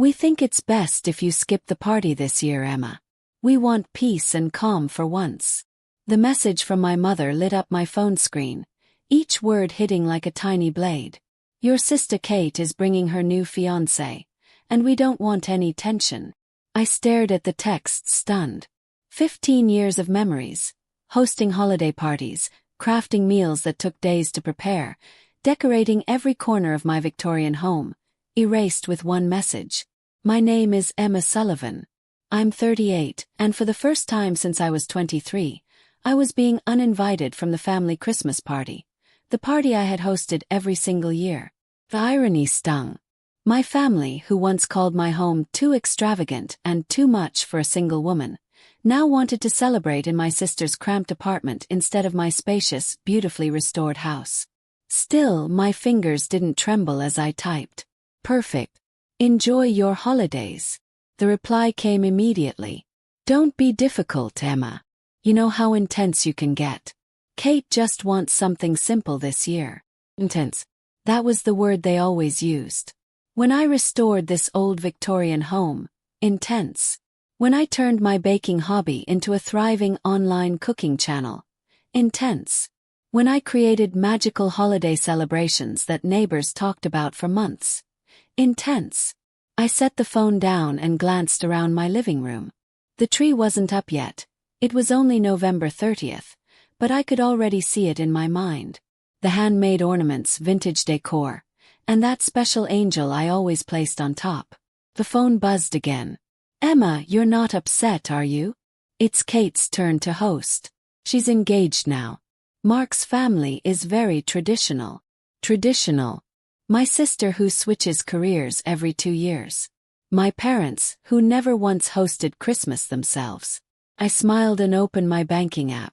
We think it's best if you skip the party this year, Emma. We want peace and calm for once. The message from my mother lit up my phone screen, each word hitting like a tiny blade. Your sister Kate is bringing her new fiancé, and we don't want any tension. I stared at the text, stunned. 15 years of memories, hosting holiday parties, crafting meals that took days to prepare, decorating every corner of my Victorian home, erased with one message. My name is Emma Sullivan. I'm 38, and for the first time since I was 23, I was being uninvited from the family Christmas party, the party I had hosted every single year. The irony stung. My family, who once called my home too extravagant and too much for a single woman, now wanted to celebrate in my sister's cramped apartment instead of my spacious, beautifully restored house. Still, my fingers didn't tremble as I typed. Perfect. Enjoy your holidays. The reply came immediately. Don't be difficult, Emma. You know how intense you can get. Kate just wants something simple this year. Intense. That was the word they always used. When I restored this old Victorian home, intense. When I turned my baking hobby into a thriving online cooking channel, intense. When I created magical holiday celebrations that neighbors talked about for months, intense. I set the phone down and glanced around my living room. The tree wasn't up yet. It was only November 30th, but I could already see it in my mind. The handmade ornaments, vintage decor, and that special angel I always placed on top. The phone buzzed again. Emma, you're not upset, are you? It's Kate's turn to host. She's engaged now. Mark's family is very traditional. Traditional. My sister who switches careers every 2 years. My parents, who never once hosted Christmas themselves. I smiled and opened my banking app.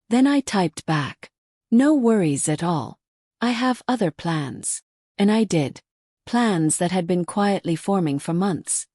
Then I typed back. No worries at all. I have other plans. And I did. Plans that had been quietly forming for months.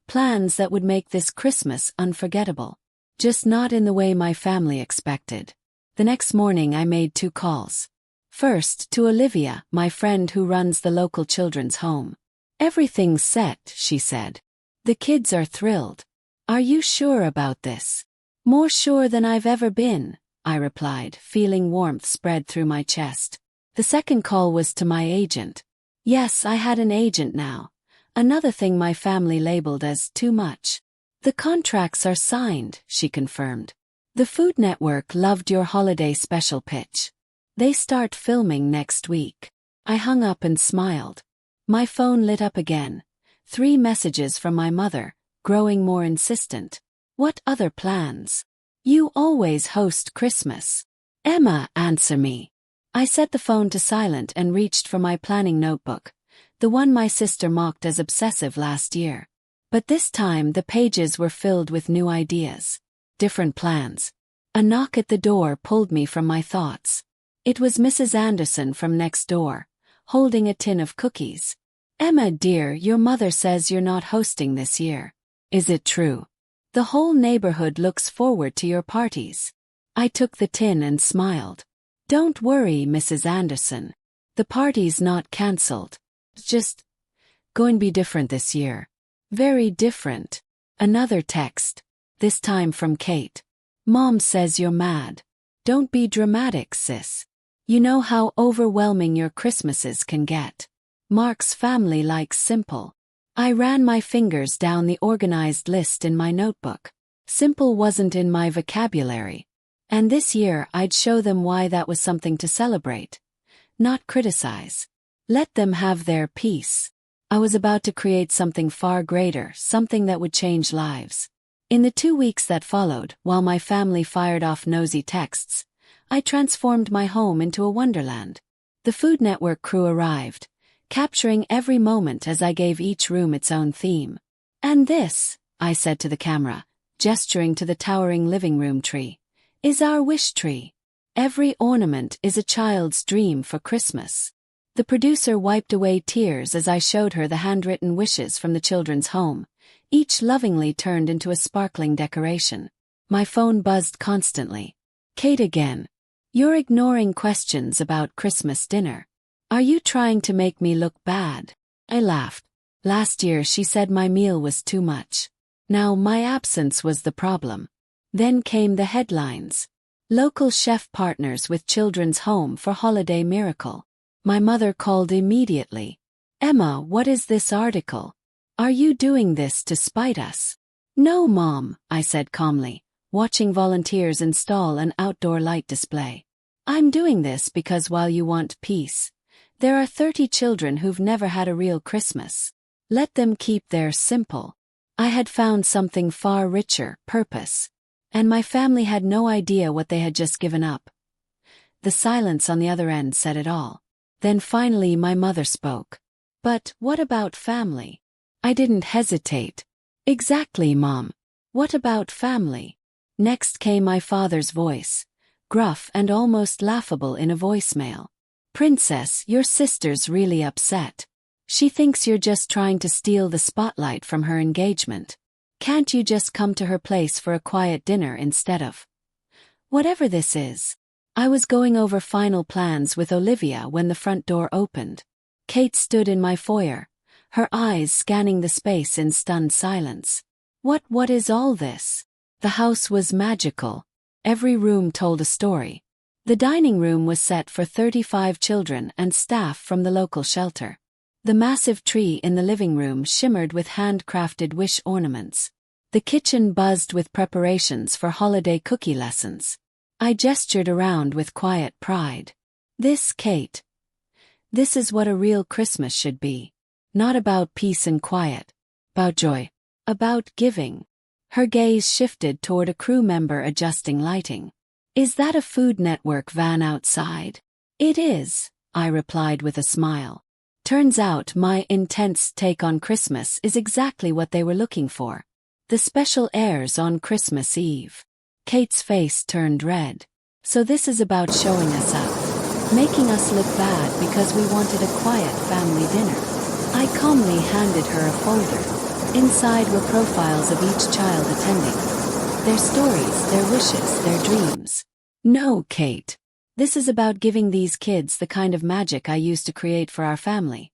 Plans that would make this Christmas unforgettable. Just not in the way my family expected. The next morning I made 2 calls. First, to Olivia, my friend who runs the local children's home. Everything's set, she said. The kids are thrilled. Are you sure about this? More sure than I've ever been, I replied, feeling warmth spread through my chest. The second call was to my agent. Yes, I had an agent now. Another thing my family labeled as too much. The contracts are signed, she confirmed. The Food Network loved your holiday special pitch. They start filming next week. I hung up and smiled. My phone lit up again. 3 messages from my mother, growing more insistent. What other plans? You always host Christmas. Emma, answer me. I set the phone to silent and reached for my planning notebook, the one my sister mocked as obsessive last year. But this time the pages were filled with new ideas. Different plans. A knock at the door pulled me from my thoughts. It was Mrs. Anderson from next door, holding a tin of cookies. Emma dear, your mother says you're not hosting this year. Is it true? The whole neighborhood looks forward to your parties. I took the tin and smiled. Don't worry, Mrs. Anderson. The party's not cancelled. It's just going to be different this year. Very different. Another text. This time from Kate. Mom says you're mad. Don't be dramatic, sis. You know how overwhelming your Christmases can get. Mark's family likes simple. I ran my fingers down the organized list in my notebook. Simple wasn't in my vocabulary. And this year I'd show them why that was something to celebrate. Not criticize. Let them have their peace. I was about to create something far greater, something that would change lives. In the 2 weeks that followed, while my family fired off nosy texts, I transformed my home into a wonderland. The Food Network crew arrived, capturing every moment as I gave each room its own theme. And this, I said to the camera, gesturing to the towering living room tree, is our wish tree. Every ornament is a child's dream for Christmas. The producer wiped away tears as I showed her the handwritten wishes from the children's home, each lovingly turned into a sparkling decoration. My phone buzzed constantly. Kate again. You're ignoring questions about Christmas dinner. Are you trying to make me look bad? I laughed. Last year she said my meal was too much. Now my absence was the problem. Then came the headlines. Local chef partners with children's home for holiday miracle. My mother called immediately. Emma, what is this article? Are you doing this to spite us? No, Mom, I said calmly, watching volunteers install an outdoor light display. I'm doing this because while you want peace, there are 30 children who've never had a real Christmas. Let them keep theirs simple. I had found something far richer, purpose. And my family had no idea what they had just given up. The silence on the other end said it all. Then finally my mother spoke. But what about family? I didn't hesitate. Exactly, Mom. What about family? Next came my father's voice, gruff and almost laughable in a voicemail. Princess, your sister's really upset. She thinks you're just trying to steal the spotlight from her engagement. Can't you just come to her place for a quiet dinner instead of? Whatever this is. I was going over final plans with Olivia when the front door opened. Kate stood in my foyer, her eyes scanning the space in stunned silence. What is all this? The house was magical. Every room told a story. The dining room was set for 35 children and staff from the local shelter. The massive tree in the living room shimmered with handcrafted wish ornaments. The kitchen buzzed with preparations for holiday cookie lessons. I gestured around with quiet pride. This, Kate. This is what a real Christmas should be. Not about peace and quiet. About joy. About giving. Her gaze shifted toward a crew member adjusting lighting. Is that a Food Network van outside? It is, I replied with a smile. Turns out my intense take on Christmas is exactly what they were looking for. The special airs on Christmas Eve. Kate's face turned red. So this is about showing us up. Making us look bad because we wanted a quiet family dinner. I calmly handed her a folder. Inside were profiles of each child attending. Their stories, their wishes, their dreams. No, Kate. This is about giving these kids the kind of magic I used to create for our family.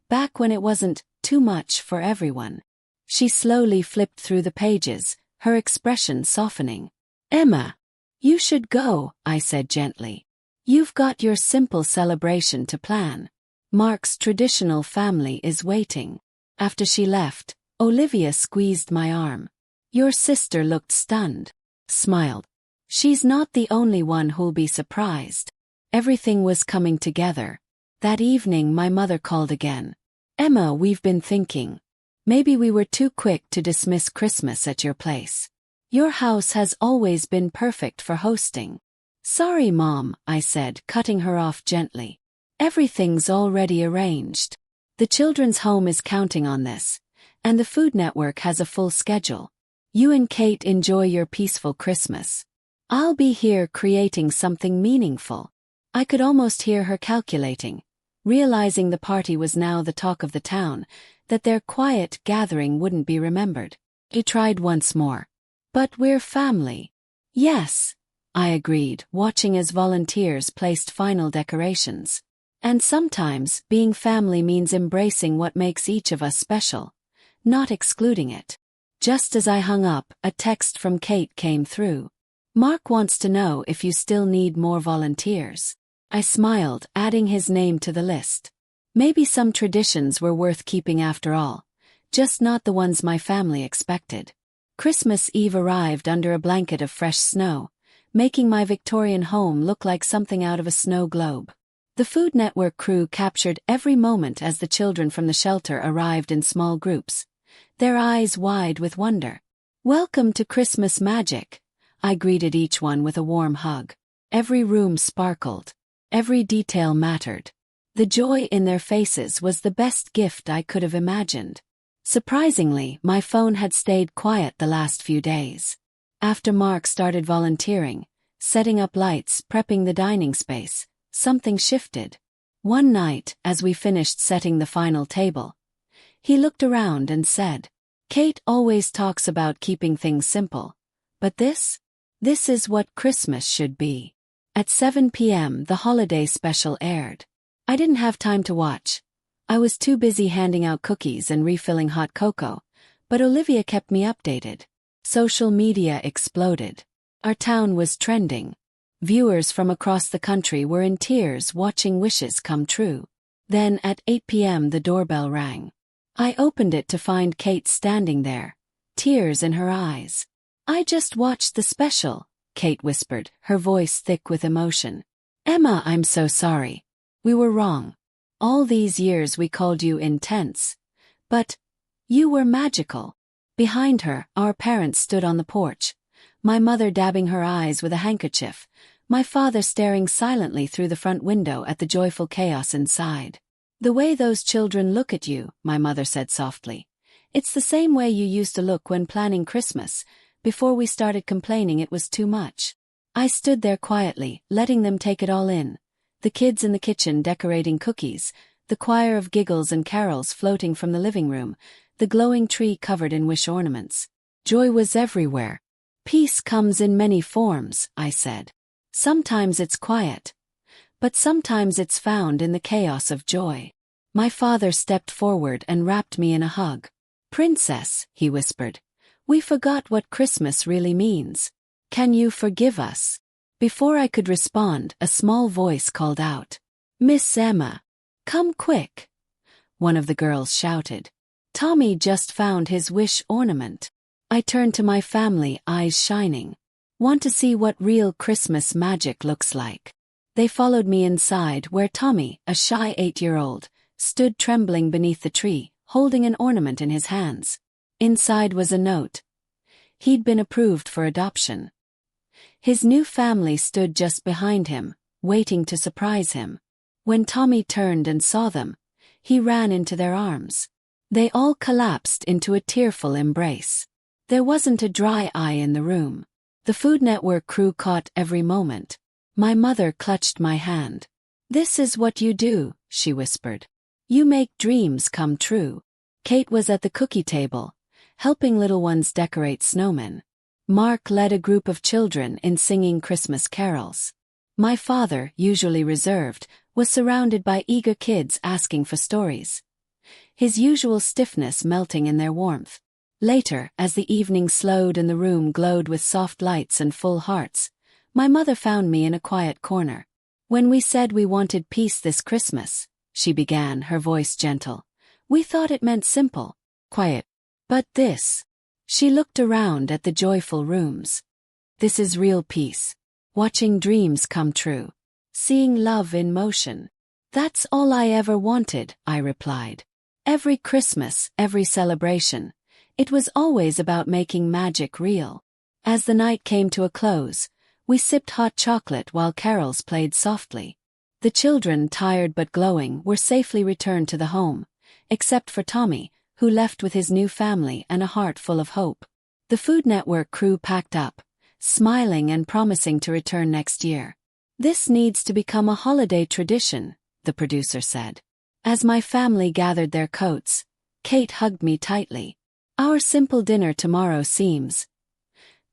Back when it wasn't too much for everyone. She slowly flipped through the pages, her expression softening. Emma, you should go, I said gently. You've got your simple celebration to plan. Mark's traditional family is waiting. After she left, Olivia squeezed my arm. Your sister looked stunned. Smiled. She's not the only one who'll be surprised. Everything was coming together. That evening my mother called again. Emma, we've been thinking. Maybe we were too quick to dismiss Christmas at your place. Your house has always been perfect for hosting. Sorry, Mom, I said, cutting her off gently. Everything's already arranged. The children's home is counting on this, and the Food Network has a full schedule. You and Kate enjoy your peaceful Christmas. I'll be here creating something meaningful. I could almost hear her calculating, realizing the party was now the talk of the town, that their quiet gathering wouldn't be remembered. He tried once more. But we're family. Yes, I agreed, watching as volunteers placed final decorations. And sometimes, being family means embracing what makes each of us special, not excluding it. Just as I hung up, a text from Kate came through. Mark wants to know if you still need more volunteers. I smiled, adding his name to the list. Maybe some traditions were worth keeping after all, just not the ones my family expected. Christmas Eve arrived under a blanket of fresh snow, making my Victorian home look like something out of a snow globe. The Food Network crew captured every moment as the children from the shelter arrived in small groups, their eyes wide with wonder. Welcome to Christmas magic. I greeted each one with a warm hug. Every room sparkled. Every detail mattered. The joy in their faces was the best gift I could have imagined. Surprisingly, my phone had stayed quiet the last few days. After Mark started volunteering, setting up lights, prepping the dining space, something shifted. One night, as we finished setting the final table, he looked around and said, Kate always talks about keeping things simple. But this is what Christmas should be. At 7 p.m. the holiday special aired. I didn't have time to watch. I was too busy handing out cookies and refilling hot cocoa, but Olivia kept me updated. Social media exploded. Our town was trending. Viewers from across the country were in tears watching wishes come true. Then at 8 p.m. the doorbell rang. I opened it to find Kate standing there, tears in her eyes. "I just watched the special," Kate whispered, her voice thick with emotion. "Emma, I'm so sorry. We were wrong. All these years we called you intense. But you were magical." Behind her, our parents stood on the porch, my mother dabbing her eyes with a handkerchief, my father staring silently through the front window at the joyful chaos inside. "The way those children look at you," my mother said softly. "It's the same way you used to look when planning Christmas, before we started complaining it was too much." I stood there quietly, letting them take it all in. The kids in the kitchen decorating cookies, the choir of giggles and carols floating from the living room, the glowing tree covered in wish ornaments. Joy was everywhere. "Peace comes in many forms," I said. "Sometimes it's quiet, but sometimes it's found in the chaos of joy." My father stepped forward and wrapped me in a hug. "Princess," he whispered, "we forgot what Christmas really means. Can you forgive us?" Before I could respond, a small voice called out, "Miss Emma, come quick." One of the girls shouted. "Tommy just found his wish ornament." I turned to my family, eyes shining. "Want to see what real Christmas magic looks like?" They followed me inside where Tommy, a shy 8-year-old, stood trembling beneath the tree, holding an ornament in his hands. Inside was a note. He'd been approved for adoption. His new family stood just behind him, waiting to surprise him. When Tommy turned and saw them, he ran into their arms. They all collapsed into a tearful embrace. There wasn't a dry eye in the room. The Food Network crew caught every moment. My mother clutched my hand. "This is what you do," she whispered. "You make dreams come true." Kate was at the cookie table, helping little ones decorate snowmen. Mark led a group of children in singing Christmas carols. My father, usually reserved, was surrounded by eager kids asking for stories, his usual stiffness melting in their warmth. Later, as the evening slowed and the room glowed with soft lights and full hearts, my mother found me in a quiet corner. "When we said we wanted peace this Christmas," she began, her voice gentle, "we thought it meant simple, quiet. But this..." She looked around at the joyful rooms. "This is real peace. Watching dreams come true. Seeing love in motion. That's all I ever wanted," I replied. Every Christmas, every celebration, it was always about making magic real. As the night came to a close, we sipped hot chocolate while carols played softly. The children, tired but glowing, were safely returned to the home, except for Tommy, who left with his new family and a heart full of hope. The Food Network crew packed up, smiling and promising to return next year. "This needs to become a holiday tradition," the producer said. As my family gathered their coats, Kate hugged me tightly. "Our simple dinner tomorrow seems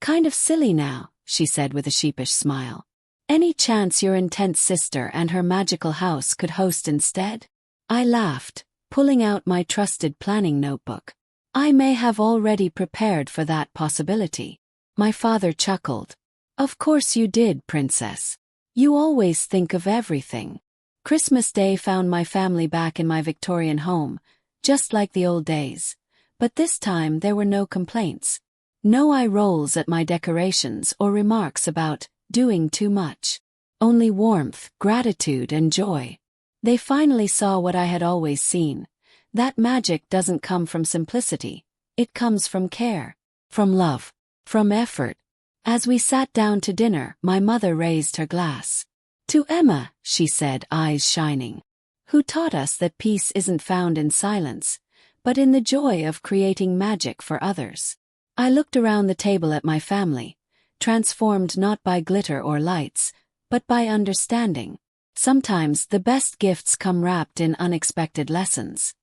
kind of silly now," she said with a sheepish smile. "Any chance your intense sister and her magical house could host instead?" I laughed, pulling out my trusted planning notebook. "I may have already prepared for that possibility." My father chuckled. "Of course you did, Princess. You always think of everything." Christmas Day found my family back in my Victorian home, just like the old days. But this time there were no complaints. No eye rolls at my decorations or remarks about doing too much. Only warmth, gratitude, and joy. They finally saw what I had always seen. That magic doesn't come from simplicity. It comes from care, from love, from effort. As we sat down to dinner, my mother raised her glass. "To Emma," she said, eyes shining, "who taught us that peace isn't found in silence, but in the joy of creating magic for others." I looked around the table at my family, transformed not by glitter or lights, but by understanding. Sometimes the best gifts come wrapped in unexpected lessons.